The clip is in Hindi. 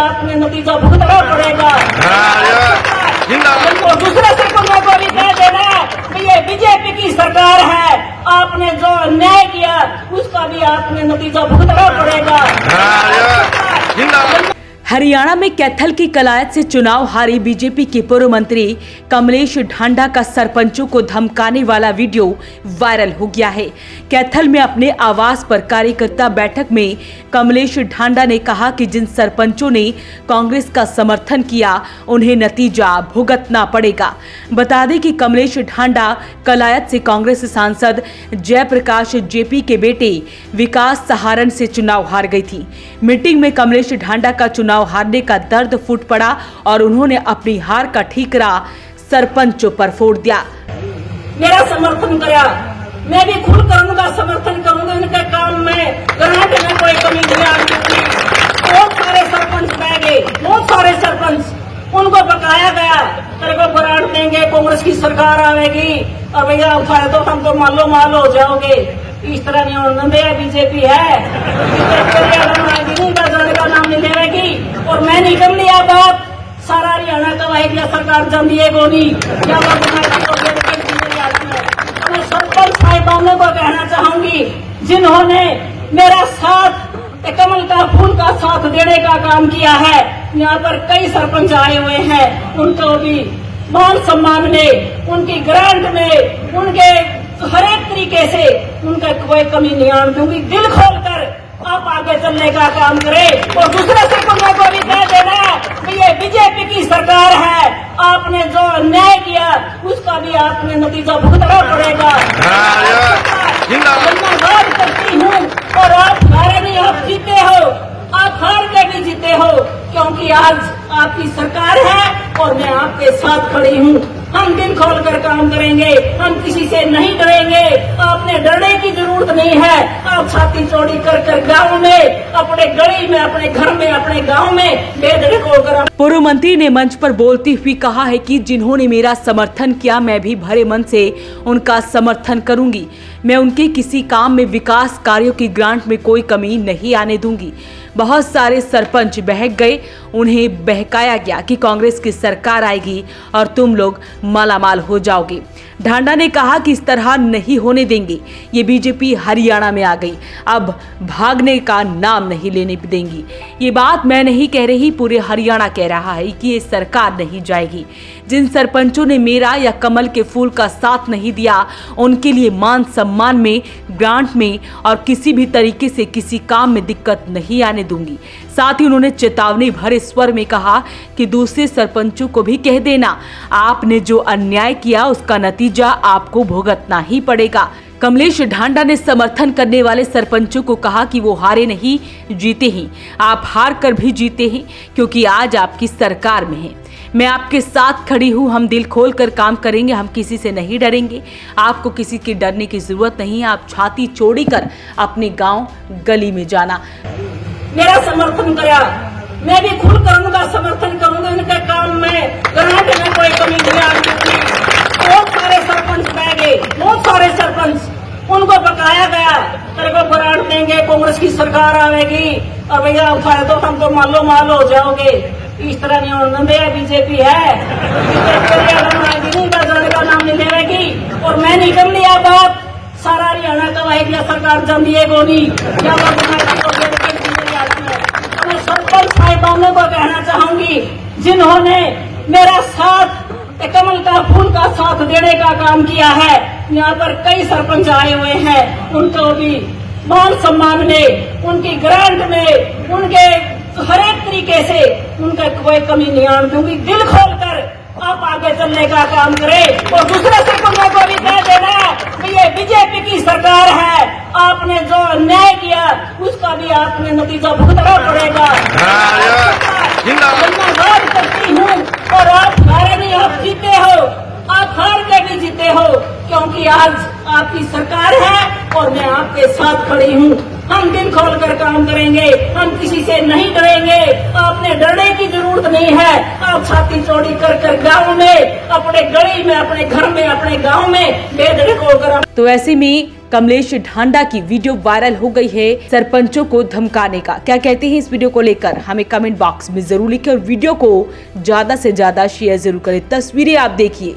आपने नतीजा भुगतना पड़ेगा। और दूसरे सरपंचों को भी कह देना कि ये बीजेपी की सरकार है, आपने जो अन्याय किया उसका भी आपने नतीजा भुगतना पड़ेगा। हरियाणा में कैथल की कलायत से चुनाव हारी बीजेपी के पूर्व मंत्री कमलेश ढांडा का सरपंचों को धमकाने वाला वीडियो वायरल हो गया है। कैथल में अपने आवास पर कार्यकर्ता बैठक में कमलेश ढांडा ने कहा कि जिन सरपंचों ने कांग्रेस का समर्थन किया उन्हें नतीजा भुगतना पड़ेगा। बता दें कि कमलेश ढांडा कलायत से कांग्रेस सांसद जयप्रकाश जेपी के बेटे विकास सहारण से चुनाव हार गई थी। मीटिंग में कमलेश ढांडा का चुनाव हारने का दर्द फूट पड़ा और उन्होंने अपनी हार का ठीकरा सरपंचों पर फोड़ दिया। मेरा समर्थन करा, मैं भी खुलकर उनका समर्थन करूंगा। उनके काम में ग्रांट में कोई कमी नहीं आती। बहुत सारे सरपंच रह गए, बहुत सारे सरपंच उनको बकाया गया, तेरे को ग्रांट देंगे, कांग्रेस की सरकार आवेगी और भैया उठाए तो हम तो मालो हो जाओगे। इस तरह नहीं होना दे, बीजेपी है का नाम नहीं लेगी। और मैं नहीं कर लिया बात, सारा हरियाणा कहेगी सरकार जमी है गोनी क्या मैं सरपंच साहिबानों को कहना चाहूंगी जिन्होंने मेरा साथ कमल का फूल का साथ देने का काम किया है। यहाँ पर कई सरपंच आए हुए हैं, उनको भी मान सम्मान में, उनकी ग्रांट में, उनके हर एक तरीके से उनका कोई कमी नहीं आने दूंगी। दिल खोलकर आप आगे चलने का काम करें। और दूसरे सरपंचों को भी कह देना कि ये बीजेपी की सरकार है, आपने जो अन्याय किया उसका भी आपने नतीजा भुगतना पड़ेगा। धन्यवाद करती हूँ। और आप हारे नहीं, आप जीते हो, आप हार के भी जीते हो, क्योंकि आज आपकी सरकार है और मैं आपके साथ खड़ी हूँ। हम दिल खोलकर काम करेंगे, हम किसी से नहीं डरेंगे। आपने डरने की जरूरत नहीं है। आप छाती चौड़ी कर गांव में, अपने गली में, अपने घर में, अपने गांव में बेधड़क होकर। पूर्व मंत्री ने मंच पर बोलती हुई कहा है कि जिन्होंने मेरा समर्थन किया मैं भी भरे मन से उनका समर्थन करूंगी। मैं उनके किसी काम में, विकास कार्यों की ग्रांट में कोई कमी नहीं आने दूंगी। बहुत सारे सरपंच बहक गए, उन्हें बहकाया गया कि कांग्रेस की सरकार आएगी और तुम लोग मालामाल हो जाओगे। ढांडा ने कहा कि इस तरह नहीं होने देंगे। ये बीजेपी हरियाणा में आ गई, अब भागने का नाम नहीं लेने देंगी। ये बात मैं नहीं कह रही, पूरे हरियाणा कह रहा है कि ये सरकार नहीं जाएगी। जिन सरपंचों ने मेरा या कमल के फूल का साथ नहीं दिया उनके लिए मान सम्मान में, ग्रांट में और किसी भी तरीके से किसी काम में दिक्कत नहीं आने दूंगी। साथ ही उन्होंने चेतावनी भरे स्वर में कहा कि दूसरे सरपंचों को भी कह देना, आपने जो अन्याय किया उसका नतीजा आपको भुगतना ही पड़ेगा। कमलेश ढांडा ने समर्थन करने वाले सरपंचों को कहा कि वो हारे नहीं, जीते ही। आप हार कर भी जीते हैं, क्योंकि आज आपकी सरकार में है। मैं आपके साथ खड़ी हूँ, हम दिल खोल कर काम करेंगे, हम किसी से नहीं डरेंगे। आपको किसी के डरने की जरूरत नहीं है। आप छाती चौड़ी कर अपने गांव गली में जाना। मेरा समर्थन करा, मैं भी खुलकर उनका समर्थन करूंगा। उनके काम में ग्रांट में कोई कमी नहीं आती। बहुत सारे सरपंच रह गए, बहुत सारे सरपंच उनको बकाया गया, तेरे को ग्रांट देंगे, कांग्रेस की सरकार आवेगी और भैया उठाए तो हम तो मालो हो जाओगे। इस तरह नहीं होना दे, बीजेपी है का नाम नहीं लेगी। और मैं नहीं कर लिया बात, सारा हरियाणा कहेगी सरकार जमी है गोनी क्या मैं सरपंच साहिबानों को कहना चाहूंगी जिन्होंने मेरा साथ कमल का फूल का साथ देने का काम किया है। यहाँ पर कई सरपंच आए हुए हैं, उनको भी मान सम्मान में, उनकी ग्रांट में, उनके हर एक तरीके से उनका कोई कमी नहीं आने दूंगी। दिल खोलकर आप आगे चलने का काम करें। और दूसरे सरपंचों को भी कह देना कि ये बीजेपी की सरकार है, आपने जो अन्याय किया उसका भी आपने नतीजा भुगतना पड़ेगा। धन्यवाद करती हूँ। और आप हारे नहीं, आप जीते हो, आप हार के भी जीते हो, क्योंकि आज आपकी सरकार है और मैं आपके साथ खड़ी हूँ। हम दिल खोलकर काम करेंगे, हम किसी से नहीं डरेंगे। आपने डरने की जरूरत नहीं है। आप छाती चौड़ी कर गांव में, अपने गली में, अपने घर में, अपने गांव में बेधड़क होकर। तो ऐसे में कमलेश ढांडा की वीडियो वायरल हो गई है सरपंचों को धमकाने का। क्या कहते हैं इस वीडियो को लेकर हमें कमेंट बॉक्स में जरूर लिखें और वीडियो को ज्यादा से ज्यादा शेयर जरूर करें। तस्वीरें आप देखिए।